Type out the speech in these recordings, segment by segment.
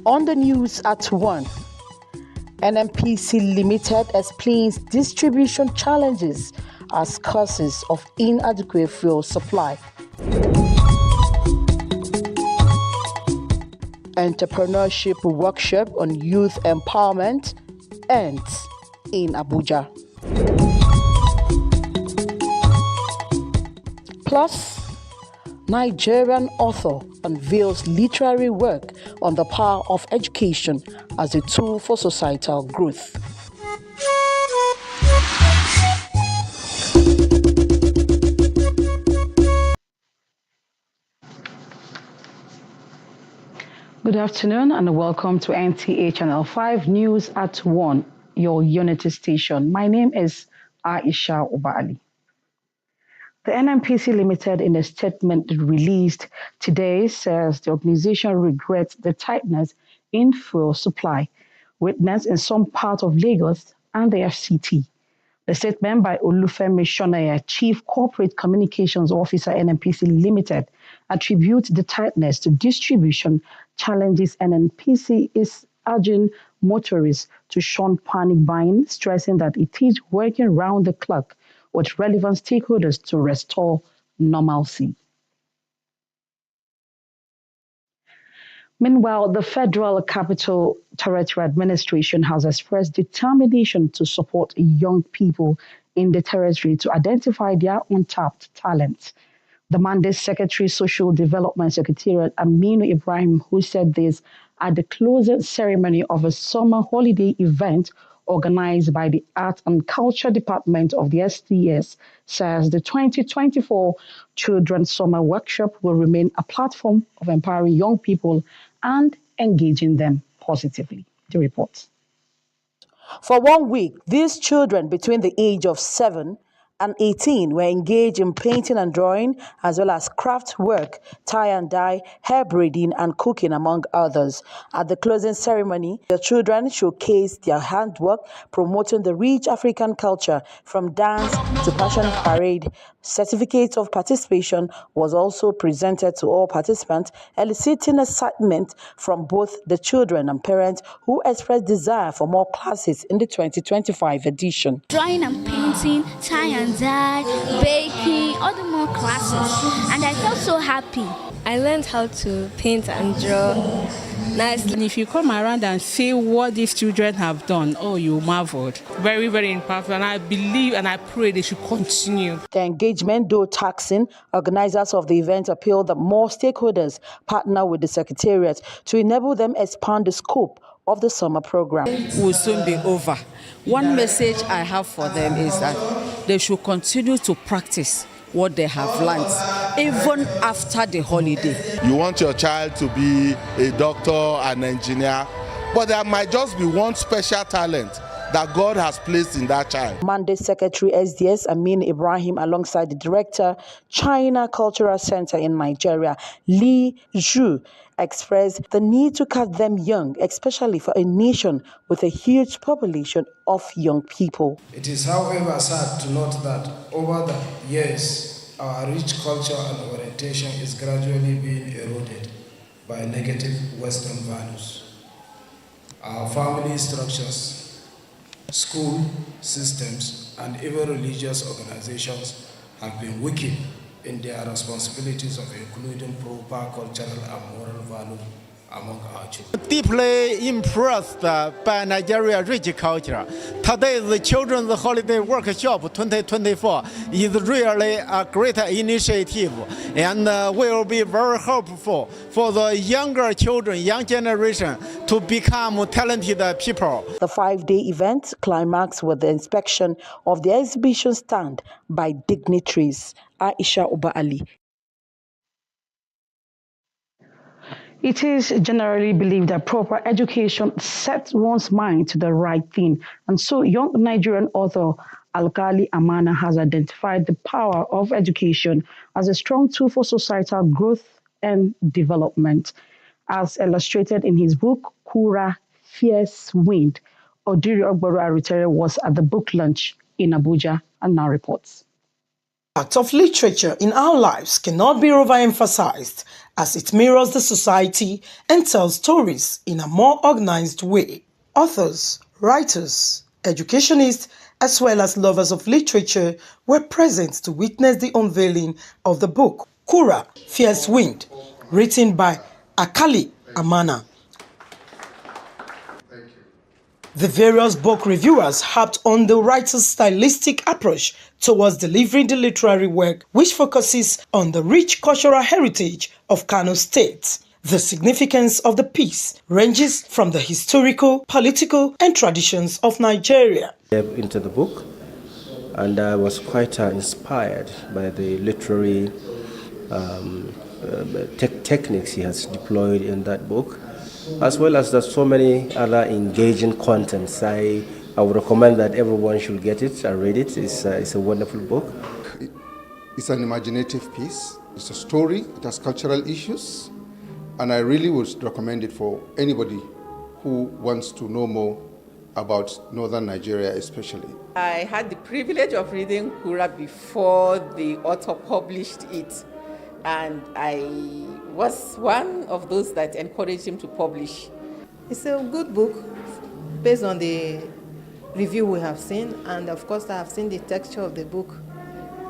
On the news at 1, NNPC Limited explains distribution challenges as causes of inadequate fuel supply. Entrepreneurship workshop on youth empowerment ends in Abuja. Plus, Nigerian author unveils literary work on the power of education as a tool for societal growth. Good afternoon and welcome to Nta Channel 5 News at 1, your unity station. My name is Aisha Obali. The NNPC Limited, in a statement released today, says the organization regrets the tightness in fuel supply witnessed in some parts of Lagos and the FCT. The statement by Olufemi Shonaya, Chief Corporate Communications Officer, NNPC Limited, attributes the tightness to distribution challenges. NNPC is urging motorists to shun panic buying, stressing that it is working round the clock with relevant stakeholders to restore normalcy. Meanwhile, the Federal Capital Territory Administration has expressed determination to support young people in the territory to identify their untapped talents. The Mandate Secretary, Social Development Secretariat, Aminu Ibrahim, who said this at the closing ceremony of a summer holiday event organized by the Art and Culture Department of the STS, says the 2024 Children's Summer Workshop will remain a platform of empowering young people and engaging them positively. The report. For 1 week, these children between the age of 7 and 18 were engaged in painting and drawing, as well as craft work, tie and dye, hair braiding, and cooking, among others. At the closing ceremony, the children showcased their handwork, promoting the rich African culture from dance to passion parade. Certificate of participation was also presented to all participants, eliciting excitement from both the children and parents who expressed desire for more classes in the 2025 edition. Drawing and painting, tie and dye, baking, all the more classes, and I felt so happy. I learned how to paint and draw nicely. And if you come around and see what these children have done, oh, you marveled. Very, very impactful, and I believe and I pray they should continue. The engagement, though taxing, organizers of the event appealed that more stakeholders partner with the Secretariat to enable them expand the scope of the summer program. Will soon be over. One message I have for them is that they should continue to practice what they have learned, even after the holiday. You want your child to be a doctor, an engineer, but there might just be one special talent that God has placed in that child. Mandate Secretary SDS Amin Ibrahim, alongside the Director, China Cultural Center in Nigeria, Li Zhu, expressed the need to catch them young, especially for a nation with a huge population of young people. It is, however, sad to note that over the years, our rich culture and orientation is gradually being eroded by negative Western values. Our family structures, school systems, and even religious organizations have been weakened in their responsibilities of including proper cultural and moral value among our children. Deeply impressed by Nigeria's rich culture. Today's Children's Holiday Workshop 2024 is really a great initiative and will be very helpful for the younger children, young generation to become talented people. The 5-day event climaxed with the inspection of the exhibition stand by dignitaries. Aisha Obali. It is generally believed that proper education sets one's mind to the right thing, and so young Nigerian author Alkali Amana has identified the power of education as a strong tool for societal growth and development. As illustrated in his book, Kura, Fierce Wind, Odiri Ogboro Aritere was at the book launch in Abuja and now reports. impact of literature in our lives cannot be overemphasized as it mirrors the society and tells stories in a more organized way. Authors, writers, educationists, as well as lovers of literature were present to witness the unveiling of the book, Kura, Fierce Wind, written by Akali Amana. The various book reviewers harped on the writer's stylistic approach towards delivering the literary work, which focuses on the rich cultural heritage of Kano State. The significance of the piece ranges from the historical, political, and traditions of Nigeria. Into the book, and I was quite inspired by the literary techniques he has deployed in that book, as well as there's so many other engaging contents. I would recommend that everyone should get it and read it. It's a wonderful book. It's an imaginative piece. It's a story. It has cultural issues. And I really would recommend it for anybody who wants to know more about northern Nigeria especially. I had the privilege of reading Kura before the author published it. And I was one of those that encouraged him to publish. It's a good book based on the review we have seen, and of course I have seen the texture of the book.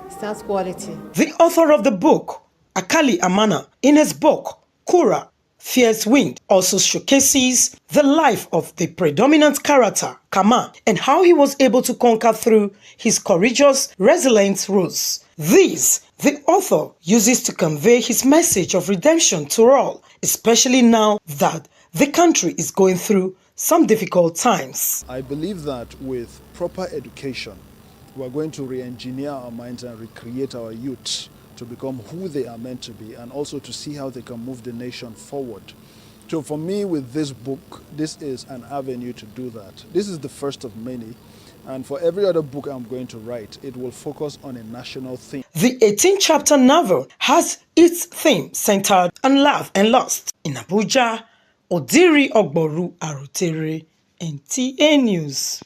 It stands quality. The author of the book, Akali Amana, in his book, Kura, Fierce Wind, also showcases the life of the predominant character, Kama, and how he was able to conquer through his courageous, resilient ruse. These, the author uses to convey his message of redemption to all, especially now that the country is going through some difficult times. I believe that with proper education, we are going to re-engineer our minds and recreate our youth to become who they are meant to be, and also to see how they can move the nation forward. So for me, with this book, this is an avenue to do that. This is the first of many. And for every other book I'm going to write, it will focus on a national theme. The 18-chapter novel has its theme centered on love and lust. In Abuja, Odiri Ogboru Arutere, NTA News.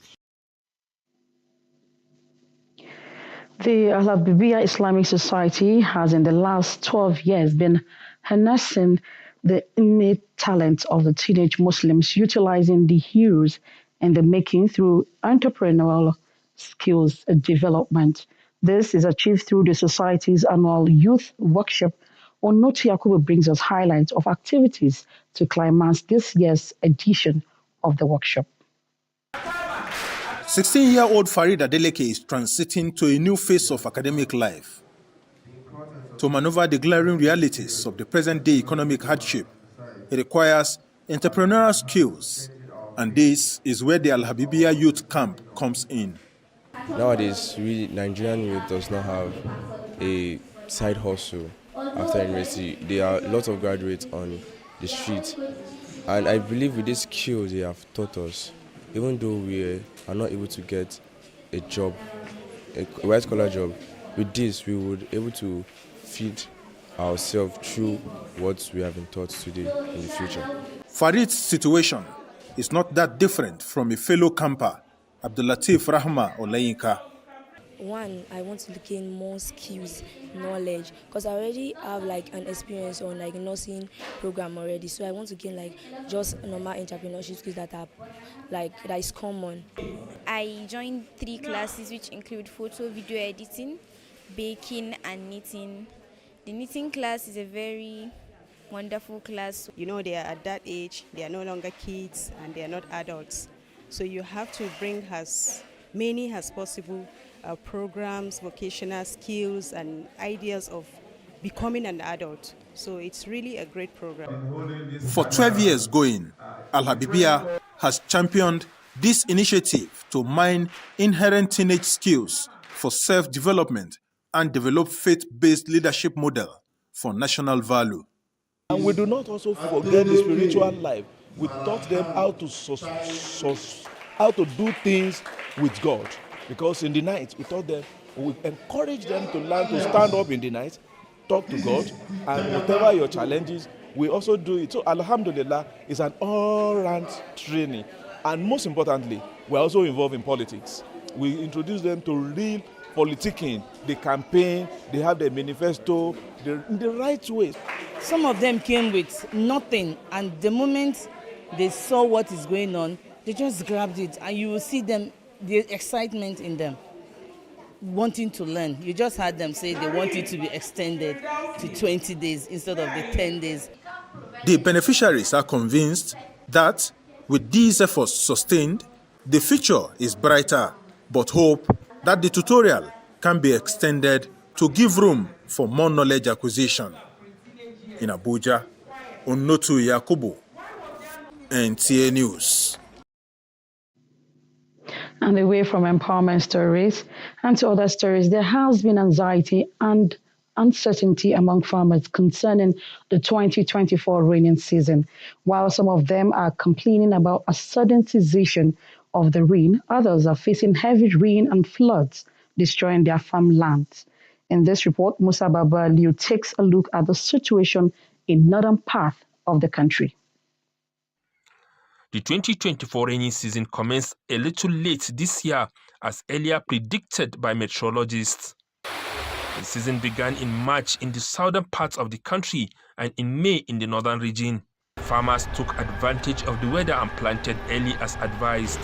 The Abuja Islamic Society has in the last 12 years been harnessing the innate talent of the teenage Muslims, utilizing the heroes in the making through entrepreneurial skills development. This is achieved through the Society's annual youth workshop. Onoti Yakubu brings us highlights of activities to climax this year's edition of the workshop. 16-year-old Farid Adeleke is transiting to a new phase of academic life. To maneuver the glaring realities of the present-day economic hardship, it requires entrepreneurial skills, and this is where the Al-Habibiyah Youth Camp comes in. Nowadays, Nigerian youth does not have a side hustle after university. There are lots of graduates on the street, and I believe with these skills they have taught us, even though we are not able to get a job, a white-collar job, with this we would be able to feed ourselves through what we have been taught today in the future. Farid's situation is not that different from a fellow camper, Abdulatif Rahma Olayinka. One, I want to gain more skills, knowledge, because I already have like an experience on like nursing program already. So I want to gain like just normal entrepreneurship skills that are like that is common. I joined 3 classes which include photo, video editing, baking and knitting. The knitting class is a very wonderful class. You know, they are at that age, they are no longer kids and they are not adults. So you have to bring as many as possible programs, vocational skills and ideas of becoming an adult. So it's really a great program. For 12 years going, Al-Habibiyah has championed this initiative to mine inherent teenage skills for self-development and develop faith-based leadership model for national value. And we do not also forget the spiritual life. We taught them how to do things with God. Because in the night, we taught them, we encourage them to learn to stand up in the night, talk to God, and whatever your challenges, we also do it. So Alhamdulillah, it's an all-round training. And most importantly, we're also involved in politics. We introduce them to real politicking, they campaign, they have their manifesto in the right way. Some of them came with nothing, and the moment they saw what is going on, they just grabbed it, and you will see them, the excitement in them, wanting to learn. You just heard them say they want it to be extended to 20 days instead of the 10 days. The beneficiaries are convinced that with these efforts sustained, the future is brighter, but hope that the tutorial can be extended to give room for more knowledge acquisition. In Abuja, Onotu Yakubu, NTA News. And away from empowerment stories and to other stories, there has been anxiety and uncertainty among farmers concerning the 2024 rainy season. While some of them are complaining about a sudden cessation of the rain, others are facing heavy rain and floods, destroying their farmlands. In this report, Musa Baba Liu takes a look at the situation in northern part of the country. The 2024 rainy season commenced a little late this year as earlier predicted by meteorologists. The season began in March in the southern parts of the country and in May in the northern region. Farmers took advantage of the weather and planted early as advised.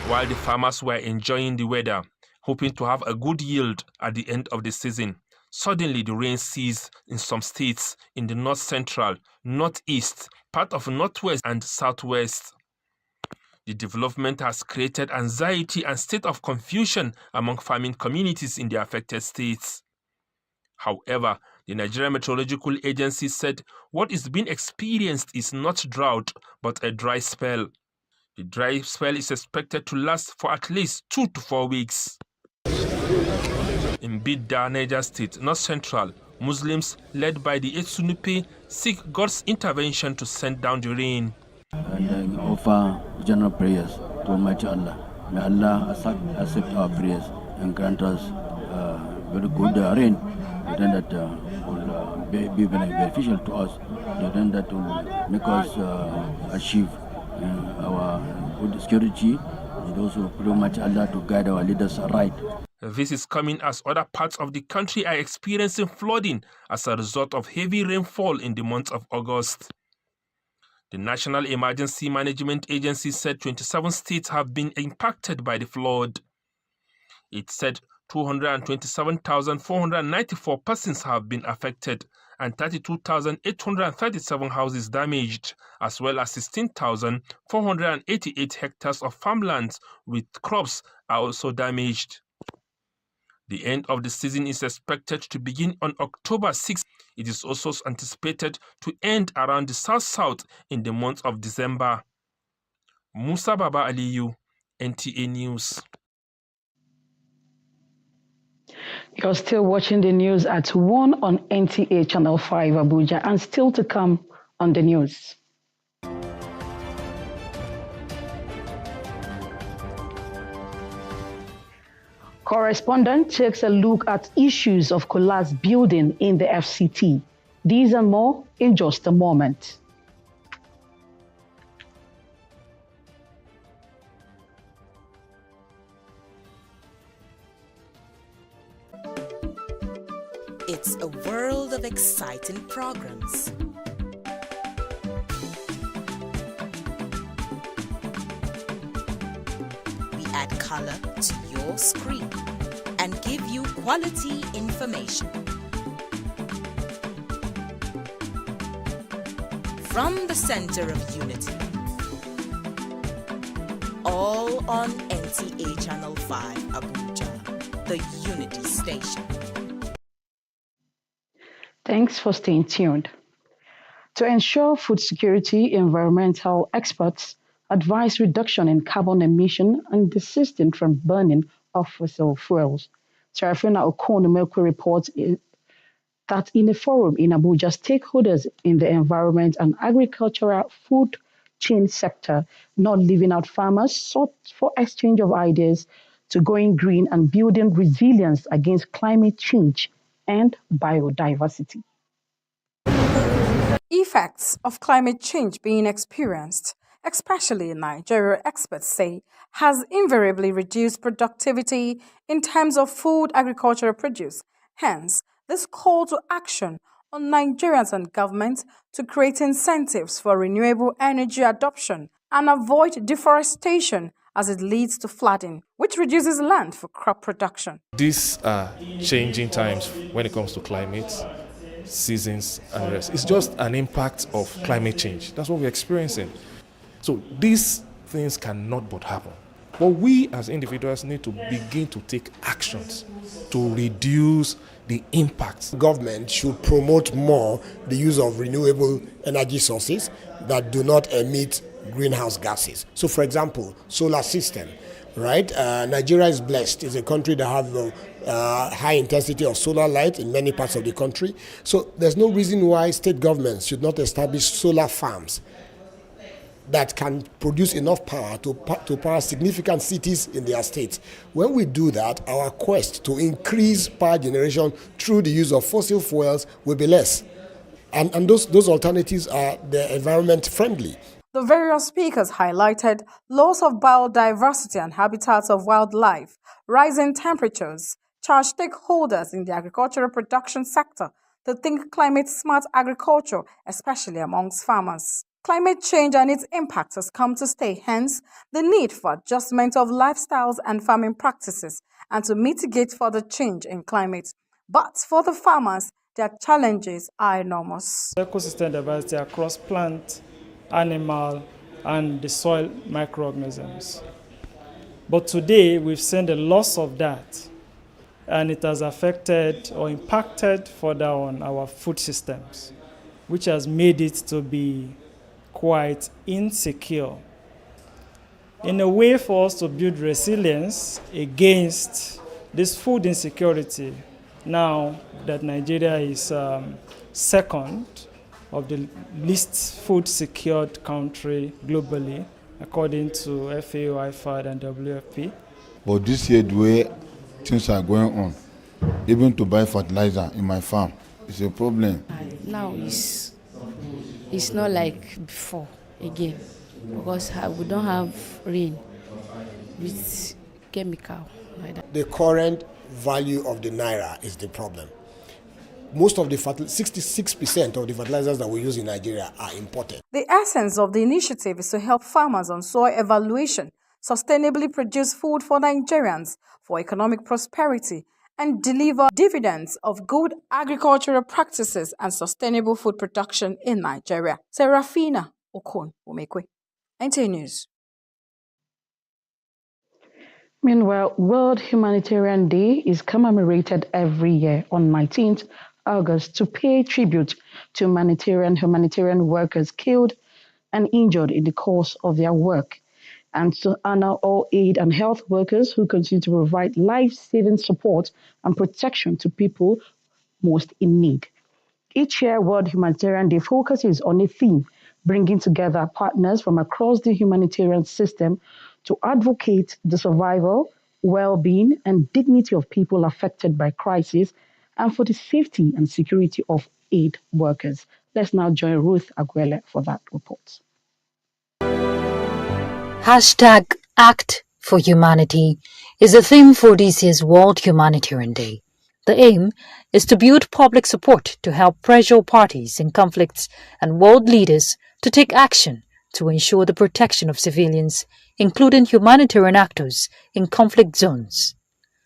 While the farmers were enjoying the weather, hoping to have a good yield at the end of the season, suddenly the rain ceased in some states in the north central, northeast, part of northwest and southwest. The development has created anxiety and state of confusion among farming communities in the affected states. However, the Nigerian Meteorological Agency said what is being experienced is not drought, but a dry spell. The dry spell is expected to last for at least 2 to 4 weeks. In Bidda, Niger State, North Central, Muslims led by the Etsunupe seek God's intervention to send down the rain. And offer general prayers to Almighty Allah. May Allah accept our prayers and grant us very good rain, then that will be beneficial to us, then that will make us achieve our good security, and also pray Almighty Allah to guide our leaders right. This is coming as other parts of the country are experiencing flooding as a result of heavy rainfall in the month of August. The National Emergency Management Agency said 27 states have been impacted by the flood. It said 227,494 persons have been affected and 32,837 houses damaged, as well as 16,488 hectares of farmlands with crops are also damaged. The end of the season is expected to begin on October 6. It is also anticipated to end around the south-south in the month of December. Musa Baba Aliyu, NTA News. You're still watching the news at 1 on Nta Channel 5 Abuja, and still to come on the news. Correspondent takes a look at issues of collapsed building in the FCT. These and more in just a moment. It's a world of exciting programs. We add color to your screen and give you quality information. From the center of unity. All on Nta Channel 5 Abuja, the Unity Station. Thanks for staying tuned. To ensure food security, environmental experts advise reduction in carbon emission and desisting from burning of fossil fuels. Serafina Okonomeko reports that in a forum in Abuja, stakeholders in the environment and agricultural food chain sector, not leaving out farmers, sought for exchange of ideas to going green and building resilience against climate change and biodiversity. Effects of climate change being experienced especially in Nigeria, experts say, has invariably reduced productivity in terms of food agricultural produce. Hence, this call to action on Nigerians and government to create incentives for renewable energy adoption and avoid deforestation as it leads to flooding, which reduces land for crop production. These are changing times when it comes to climate, seasons, and rest. It's just an impact of climate change. That's what we're experiencing. So these things cannot but happen. But we as individuals need to begin to take actions to reduce the impact. Government should promote more the use of renewable energy sources that do not emit greenhouse gases. So, for example, solar system, right? Nigeria is blessed. It's a country that has a high intensity of solar light in many parts of the country. So there's no reason why state governments should not establish solar farms that can produce enough power to power significant cities in their states. When we do that, our quest to increase power generation through the use of fossil fuels will be less. And those alternatives are the environment friendly. The various speakers highlighted loss of biodiversity and habitats of wildlife, rising temperatures, charged stakeholders in the agricultural production sector to think climate-smart agriculture, especially amongst farmers. Climate change and its impact has come to stay, hence the need for adjustment of lifestyles and farming practices and to mitigate further change in climate. But for the farmers, their challenges are enormous. Ecosystem diversity across plant, animal, and the soil microorganisms. But today we've seen the loss of that, and it has affected or impacted further on our food systems, which has made it to be quite insecure. In a way for us to build resilience against this food insecurity, now that Nigeria is second of the least food secured country globally, according to FAO, IFAD, and WFP. But this year, the way things are going on, even to buy fertilizer in my farm, it's a problem. Now it's not like before again, because we don't have rain with chemical like that. The current value of the naira is the problem. Most of the 66% of the fertilizers that we use in Nigeria are imported. The essence of the initiative is to help farmers on soil evaluation, sustainably produce food for Nigerians for economic prosperity, and deliver dividends of good agricultural practices and sustainable food production in Nigeria. Serafina Okon Umekwe, Nta News. Meanwhile, World Humanitarian Day is commemorated every year on 19th August to pay tribute to humanitarian workers killed and injured in the course of their work, and to honor all aid and health workers who continue to provide life-saving support and protection to people most in need. Each year, World Humanitarian Day focuses on a theme, bringing together partners from across the humanitarian system to advocate the survival, well-being, and dignity of people affected by crisis and for the safety and security of aid workers. Let's now join Ruth Aguele for that report. #Act for Humanity is the theme for this year's World Humanitarian Day. The aim is to build public support to help pressure parties in conflicts and world leaders to take action to ensure the protection of civilians, including humanitarian actors in conflict zones.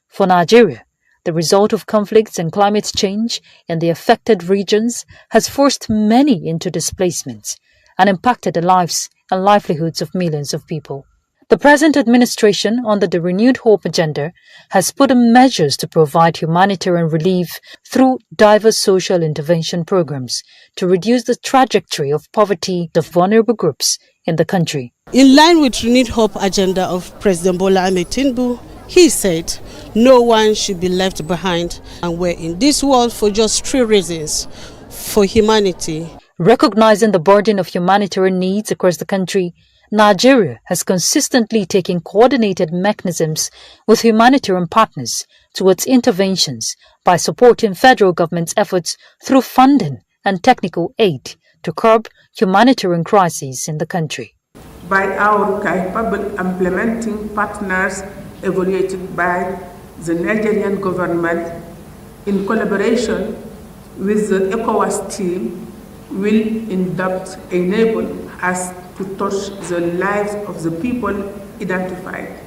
For Nigeria, the result of conflicts and climate change in the affected regions has forced many into displacement and impacted the lives and livelihoods of millions of people. The present administration, under the Renewed Hope agenda, has put in measures to provide humanitarian relief through diverse social intervention programs to reduce the trajectory of poverty of vulnerable groups in the country. In line with Renewed Hope agenda of President Bola Ahmed Tinubu, he said, no one should be left behind, and we're in this world for just 3 reasons: for humanity. Recognizing the burden of humanitarian needs across the country, Nigeria has consistently taken coordinated mechanisms with humanitarian partners towards interventions by supporting federal government's efforts through funding and technical aid to curb humanitarian crises in the country. by our capable implementing partners evaluated by the Nigerian government in collaboration with the ECOWAS team will in depth enable us to touch the lives of the people identified.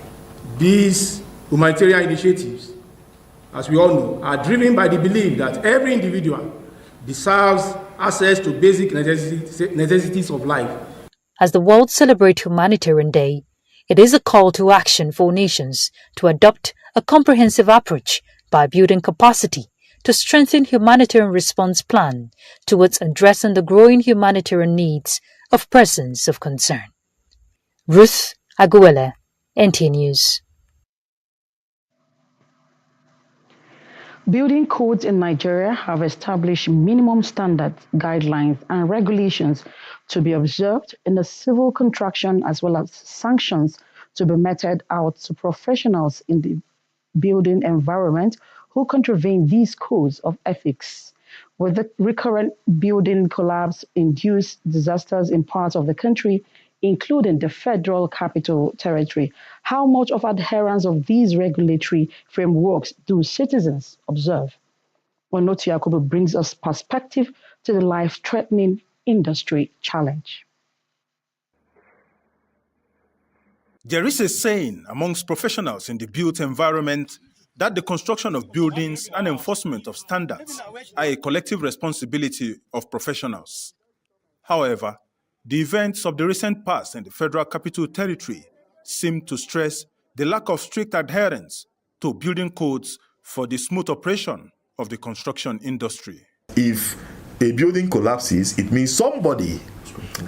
These humanitarian initiatives, as we all know, are driven by the belief that every individual deserves access to basic necessities of life. As the world celebrates Humanitarian Day, it is a call to action for nations to adopt a comprehensive approach by building capacity to strengthen humanitarian response plan towards addressing the growing humanitarian needs of persons of concern. Ruth Aguele, NT News. Building codes in Nigeria have established minimum standards, guidelines, and regulations to be observed in the civil construction, as well as sanctions to be meted out to professionals in the building environment who contravene these codes of ethics. With the recurrent building collapse-induced disasters in parts of the country, including the Federal Capital Territory, how much of adherence of these regulatory frameworks do citizens observe? Nta Channel brings us perspective to the life-threatening industry challenge. There is a saying amongst professionals in the built environment that the construction of buildings and enforcement of standards are a collective responsibility of professionals. However, the events of the recent past in the Federal Capital Territory seem to stress the lack of strict adherence to building codes for the smooth operation of the construction industry. If a building collapses, it means somebody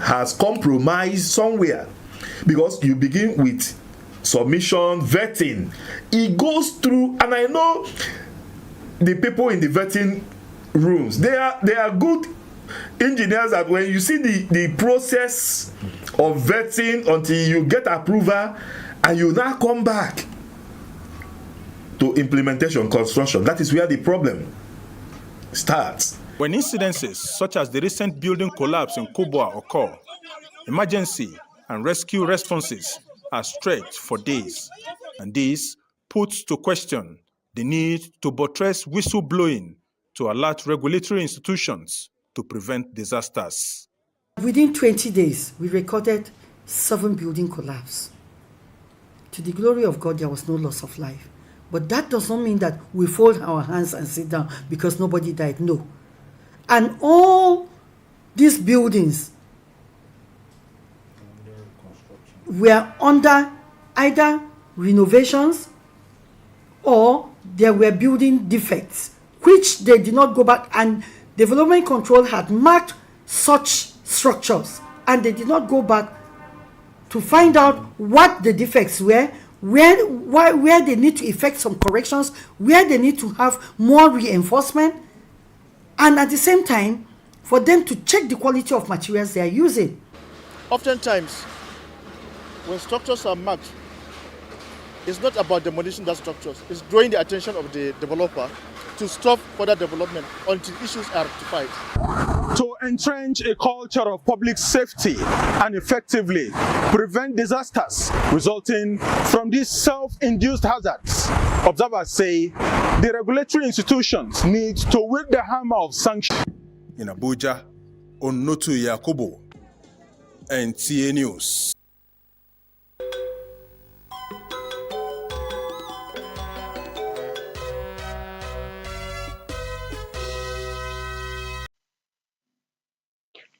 has compromised somewhere, because you begin with submission, vetting. It goes through, and I know the people in the vetting rooms, they are good engineers that when you see the process of vetting until you get approval and you now come back to implementation, construction, that is where the problem starts. When incidences such as the recent building collapse in Kubwa occur, emergency and rescue responses are stretched for days, and this puts to question the need to buttress whistleblowing to alert regulatory institutions to prevent disasters. Within 20 days, we recorded 7 building collapse. To the glory of God, there was no loss of life. But that does not mean that we fold our hands and sit down because nobody died. No. And all these buildings were under either renovations or there were building defects, which they did not go back, and Development Control had marked such structures, and they did not go back to find out what the defects were, where they need to effect some corrections, where they need to have more reinforcement, and at the same time, for them to check the quality of materials they are using. Oftentimes, when structures are marked, it's not about demolishing the structures, it's drawing the attention of the developer to stop further development until issues are rectified. To entrench a culture of public safety and effectively prevent disasters resulting from these self-induced hazards, observers say the regulatory institutions need to wield the hammer of sanction. In Abuja, Onotu Yakubu, NTA News.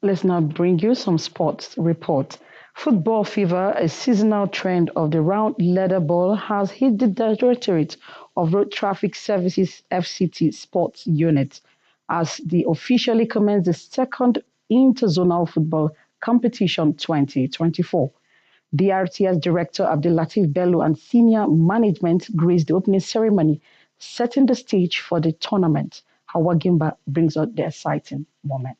Let's now bring you some sports report. Football fever, a seasonal trend of the round leather ball, has hit the Directorate of Road Traffic Services FCT Sports Unit as they officially commence the second interzonal football competition 2024. DRTS Director Abdulatif Bello and senior management graced the opening ceremony, setting the stage for the tournament. Hawa Gimba brings out the exciting moment.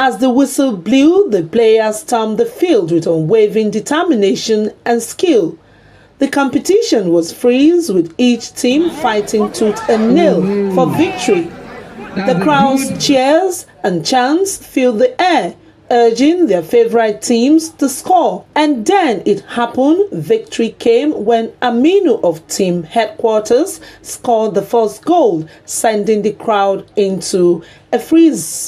As the whistle blew, the players stormed the field with unwavering determination and skill. The competition was fierce, with each team fighting tooth and nail for victory. The crowd's cheers and chants filled the air, urging their favorite teams to score. And then it happened. Victory came when Aminu of team headquarters scored the first goal, sending the crowd into a freeze.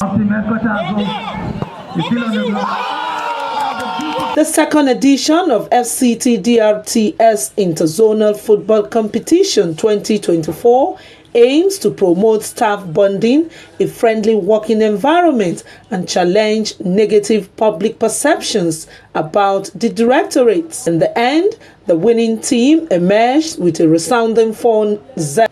The second edition of FCT DRTS Interzonal Football Competition 2024 aims to promote staff bonding, a friendly working environment, and challenge negative public perceptions about the directorates. In the end, the winning team emerged with a resounding 4-0